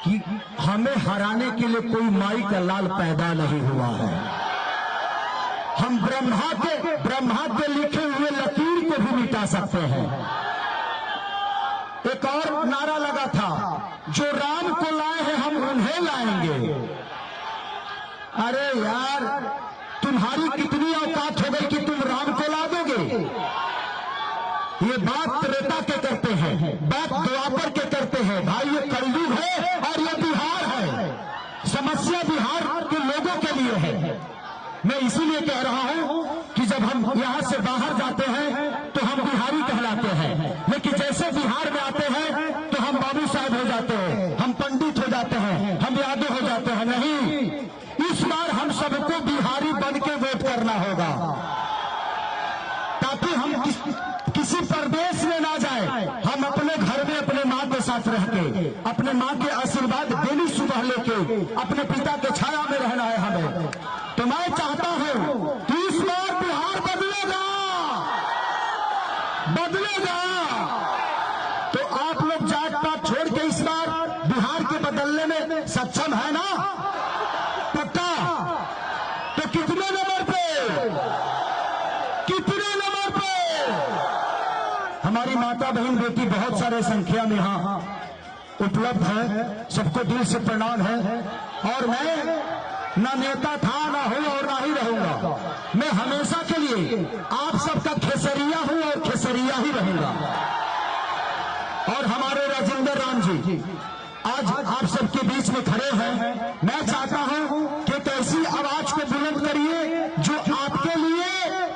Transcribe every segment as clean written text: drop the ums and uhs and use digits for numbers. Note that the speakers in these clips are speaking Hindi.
कि हमें हराने के लिए कोई माई का लाल पैदा नहीं हुआ है। हम ब्रह्मा के लिखे हुए लकीर को भी मिटा सकते हैं। एक और नारा लगा था, जो राम को लाए हैं हम उन्हें लाएंगे। अरे यार, तुम्हारी कितनी औकात हो गई कि तुम राम को ला दोगे? ये बात त्रेता के करते हैं, बात द्वापर के करते हैं। भाई ये कलयुग है और ये बिहार है। समस्या बिहार के लोगों के लिए है। मैं इसीलिए कह रहा हूं कि जब हम यहां से बाहर जाते हैं तो हम बिहारी कहलाते हैं, लेकिन जैसे बिहार में आते हैं तो हम बाबू साहब हो जाते हैं, हम पंडित हो जाते हैं, हम यादव हो जाते हैं। नहीं, इस बार हम सबको बिहारी बन के वोट करना होगा, ताकि हम किसी प्रदेश में ना जाए। हम अपने घर में अपने माँ के साथ रह के, अपने माँ के आशीर्वाद डेली सुबह लेके अपने पिता के छाया में रहना है हमें। तो मैं चाहता हूं कि इस बार बिहार बदलेगा। तो आप लोग जात पात छोड़ के इस बार बिहार के बदलने में सक्षम है ना? पक्का? तो कितने नंबर पे? हमारी माता बहन बेटी बहुत सारे संख्या में यहाँ उपलब्ध है, सबको दिल से प्रणाम है। और मैं ना नेता था, ना हूं और ना ही रहूंगा। मैं हमेशा के लिए आप सबका खेसरिया हूं और खेसरिया ही रहूंगा। और हमारे राजेंद्र राम जी आज आप सबके बीच में खड़े हैं। मैं चाहता हूं कि एक ऐसी आवाज को बुलंद करिए जो आपके लिए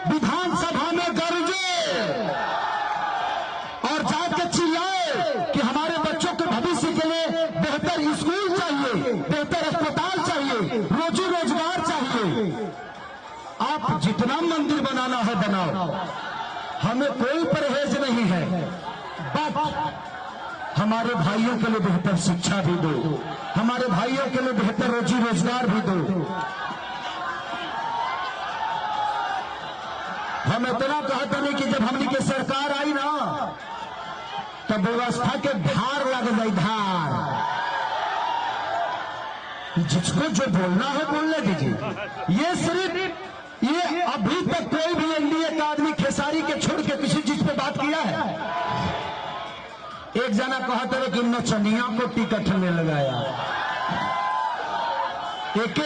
विधानसभा में गरजे और जाके चिल्लाए कि हमारे बच्चों के भविष्य के लिए बेहतर स्कूल चाहिए, बेहतर अस्पताल चाहिए, रोजी रोजगार चाहिए। आप जितना मंदिर बनाना है बनाओ, हमें कोई परहेज नहीं है, बट हमारे भाइयों के लिए बेहतर शिक्षा भी दो, हमारे भाइयों के लिए बेहतर रोजी रोजगार भी दो। हम इतना कहते नहीं कि जब हमनी की सरकार आई ना तब व्यवस्था के धार लग गई, धार। जिसको जो बोलना है बोलने दीजिए। ये अभी तक कोई भी एनडीए का आदमी खेसारी के छोड़ के किसी चीज पे बात किया है? एक जना कहते रहे कि नचनिया को टिकट में लगाया। एक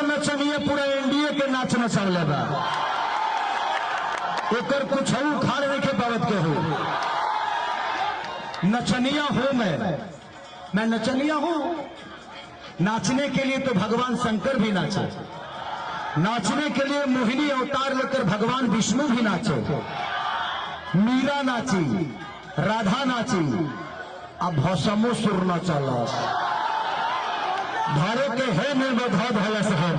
नचनिया पूरा एनडीए के नाच नचल लगा। एक कुछ उखाड़ के बाबत के हो। नचनिया हूं मैं नचनिया हूं। नाचने के लिए तो भगवान शंकर भी नाचे, नाचने के लिए मोहिनी अवतार लेकर भगवान विष्णु भी नाचे, मीरा नाची, राधा नाची, अब भसमो सुर न चला धारे के है में बधा धलस है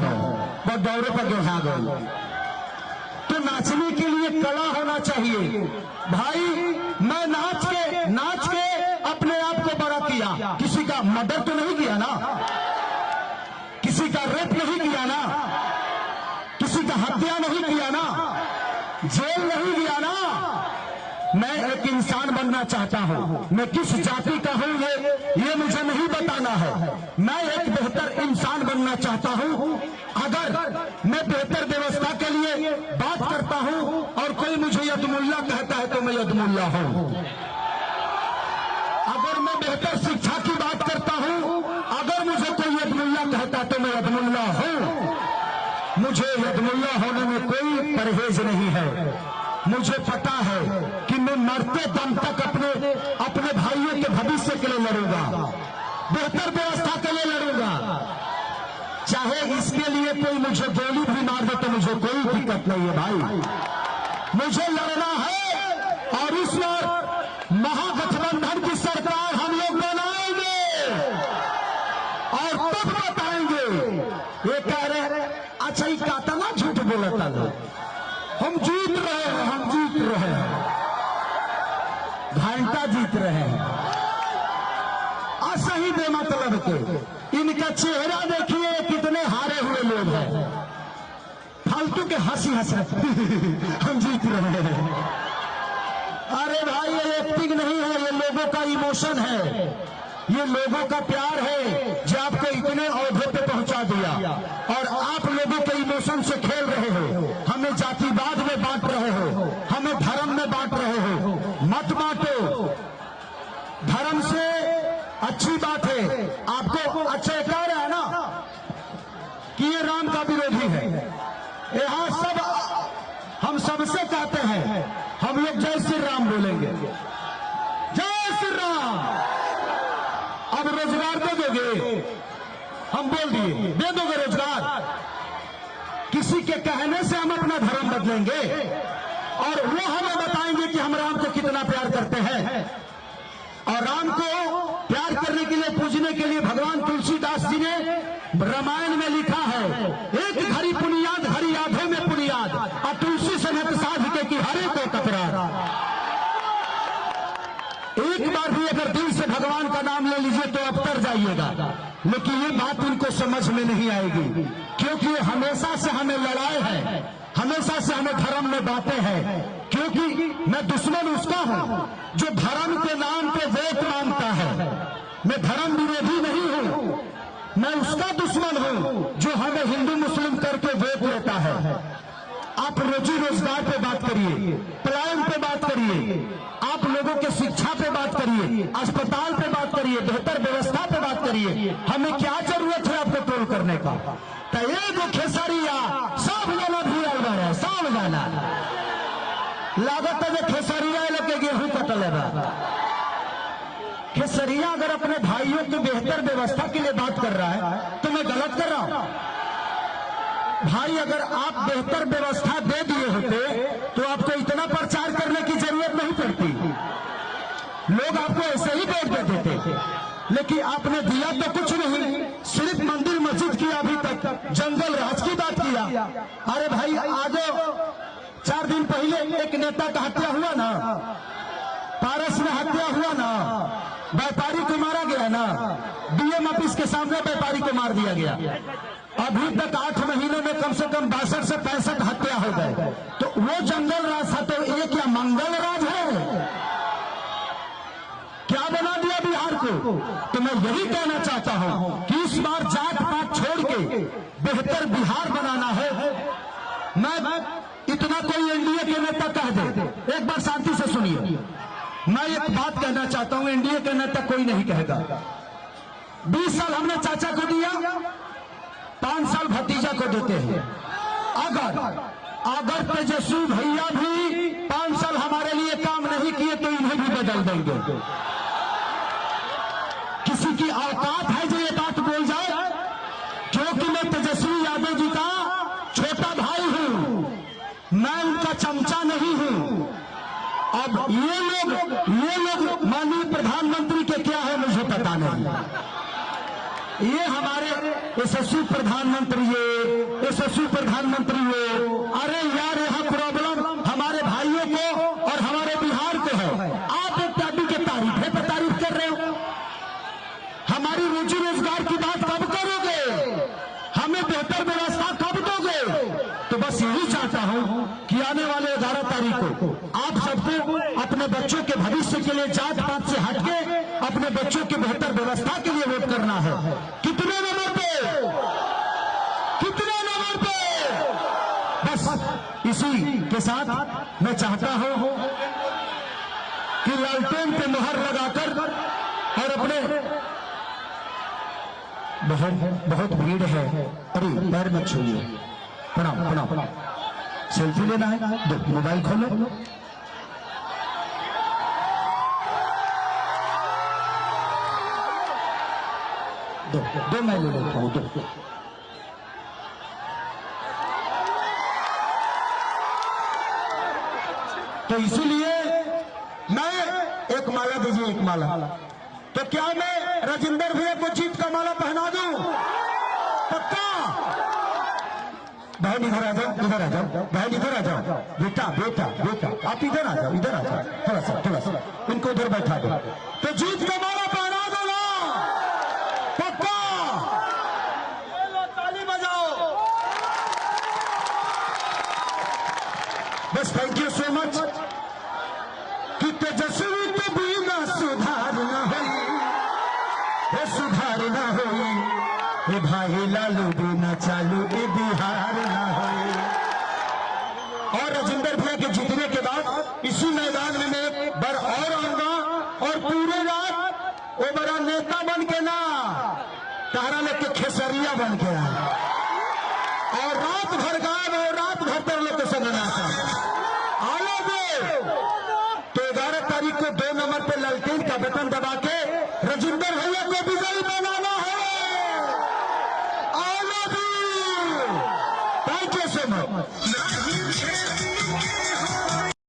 पर दौरे पर गेहा गए। तो नाचने के लिए कला होना चाहिए भाई। मैं नाच के अपने आप को बड़ा किया। किसी का मर्डर तो नहीं किया ना, किसी का रेप नहीं किया ना, किसी का हत्या नहीं किया ना, जेल नहीं गया ना। मैं एक इंसान बनना चाहता हूं। मैं किस जाति का हूं ये मुझे नहीं बताना है। मैं एक बेहतर इंसान बनना चाहता हूं। अगर मैं बेहतर व्यवस्था के लिए बात करता हूं और कोई मुझे यदमुल्ला कहता है तो मैं यदमुल्ला हूं। अगर मैं बेहतर शिक्षा की बात करता हूं, अगर मुझे कोई यदमुल्ला कहता है तो मैं यदमुल्ला हूं। मुझे यदमुल्ला होने में कोई परहेज नहीं है। मुझे पता है कि मैं मरते दम तक अपने भाइयों के भविष्य के लिए लड़ूंगा, बेहतर व्यवस्था के लिए लड़ूंगा। चाहे इसके लिए कोई मुझे गोली भी मार दे तो मुझे कोई दिक्कत नहीं है भाई। मुझे लड़ना है और इस बार महागठबंधन की सरकार हम लोग बनाएंगे और तब बताएंगे। ये कह रहे अच्छा ही कहता ना झूठ बोलता था। हम जीत रहे हैं, घंटा जीत रहे हैं। असही बेमतलब के इनका चेहरा देखिए, कितने हारे हुए लोग हैं। फालतू के हंसी हम जीत रहे हैं। अरे भाई ये एक्टिंग नहीं है, ये लोगों का इमोशन है। ये लोगों का प्यार है जो आपको इतने ओहदे पे पहुंचा दिया, और आप लोगों के इमोशन से खेल रहे हो, हमें जातिवाद में बांट रहे हो, हमें धर्म में बांट रहे हो। मत बांटो, धर्म से अच्छी बात है। आपको अच्छा कह रहा है ना कि ये राम का विरोधी है। यहाँ सब हम सबसे कहते हैं, हम लोग जय श्री राम बोलेंगे, जय श्री राम। अब रोजगार दे दोगे, हम बोल दिए दे दोगे रोजगार। किसी के कहने से हम अपना धर्म बदलेंगे, और वो हमें बताएंगे कि हम राम को कितना प्यार करते हैं। और राम को प्यार करने के लिए, पूजने के लिए भगवान तुलसीदास जी ने रामायण में लिखा है, एक घड़ी पुनियाद घड़ी यादों में पुनियाद, और तुलसी सनत साध के कि हरे को टकरार। एक बार भी अगर दिल से भगवान का नाम ले लीजिए तो अब तर जाइएगा। लेकिन ये बात उनको समझ में नहीं आएगी, क्योंकि हमेशा से हमें लड़ाई है, हमेशा से हमें धर्म में बातें हैं। क्योंकि मैं दुश्मन उसका हूं जो धर्म के नाम पे वोट मांगता है। मैं धर्म विरोधी नहीं हूं, मैं उसका दुश्मन हूं जो हमें हिंदू मुस्लिम करके वोट लेता है। आप रोजी रोजगार पे बात करिए, पलायन पे बात करिए, आप लोगों के शिक्षा पे बात करिए, अस्पताल पे बात करिए, बेहतर व्यवस्था पे बात करिए। हमें क्या जरूरत है आपको ट्रोल करने का? तो एक खेसरिया सब जाना भी है, सब जाना लागत है खेसरिया लगे गेहूं कटल बा। खेसरिया अगर अपने भाइयों की बेहतर व्यवस्था के लिए बात कर रहा है तो मैं गलत कर रहा हूं? भाई, अगर आप बेहतर व्यवस्था दे दिए होते तो आपको इतना प्रचार करने की जरूरत नहीं पड़ती, लोग आपको ऐसे ही वोट दे देते। लेकिन आपने दिया तो कुछ नहीं, सिर्फ मंदिर मस्जिद की, अभी तक जंगल राज की बात किया। अरे भाई, आगे 4 दिन पहले एक नेता का हत्या हुआ ना, पारस में हत्या हुआ ना, व्यापारी को मारा गया ना, डीएम ऑफिस के सामने व्यापारी को मार दिया गया। अभी तक 8 महीने में कम से कम 62 से 65 हत्या हो गए। तो वो जंगल राज था, तो ये क्या मंगल राज है? क्या बना दिया बिहार को? तो मैं यही कहना चाहता हूं कि इस बार जात पात छोड़ के बेहतर बिहार बनाना है। मैं इतना कोई एनडीए के नेता कह दे, एक बार शांति से सुनिए। मैं एक बात कहना चाहता हूं, एनडीए के नेता कोई नहीं कहेगा। 20 साल हमने चाचा को दिया, 5 साल भतीजा को देते हैं। अगर तेजस्वी भैया भी 5 साल हमारे लिए काम नहीं किए तो इन्हें भी बदल देंगे। किसी की औकात है जो ये बात बोल जाए? क्योंकि मैं तेजस्वी यादव जी का छोटा भाई हूं, मैं उनका चमचा नहीं हूं। अब ये लोग माननीय प्रधानमंत्री के क्या है मुझे पता नहीं। ये हमारे यशस्वी प्रधानमंत्री अरे यार, यह प्रॉब्लम हमारे भाइयों को और हमारे बिहार को है। आप एक टाटी के तारीफ पे तारीफ कर रहे हो। हमारी रोजी रोजगार की बात कब करोगे? हमें बेहतर व्यवस्था कब दोगे? तो बस यही चाहता हूं कि आने वाले 11 तारीख को आप सबको अपने बच्चों के भविष्य के लिए जात पात से हटके अपने बच्चों की बेहतर व्यवस्था के लिए वोट करना है। कितने नंबर पे? बस इसी के साथ मैं चाहता हूं कि लालटेन पे मुहर लगाकर और अपने बहुत भीड़ है, अरे पैर मत छूइए, प्रणाम। सेल्फी लेना है, दो मोबाइल खोलो। दो मैं ले लेता हूं, दो। तो इसीलिए मैं एक माला दीजिए, एक माला। तो क्या मैं राजेंद्र भैया को जीत का माला पहना दूं? पक्का? बहन इधर आ जाओ, बहन इधर आ जाओ। बेटा आप इधर आ जाओ, थोड़ा सा इनको उधर बैठा दो। तो जीत का माला पहना दो ना, पक्का? ताली बजाओ। बस थैंक यू सो मच। कि तेजस्वी के बिना सुधार न हुई, हे सुधार ना होई, हे भाई लालू बिना चालू ए बिहार ना होई। और राजेंद्र भैया के जीतने के बाद इसी मैदान में मैं एक बार और आऊंगा और पूरे रात वो बड़ा नेता बन के ना तारा लेके खेसरिया बन के आए और रात भर गायब और रात भर तर लेके सगना आलो दे। तो 11 तारीख को 2 नंबर पे ललटेन का बटन दबा के राजेंद्र भैया को विजयी बनाना है। आलो दे। Thank you so much.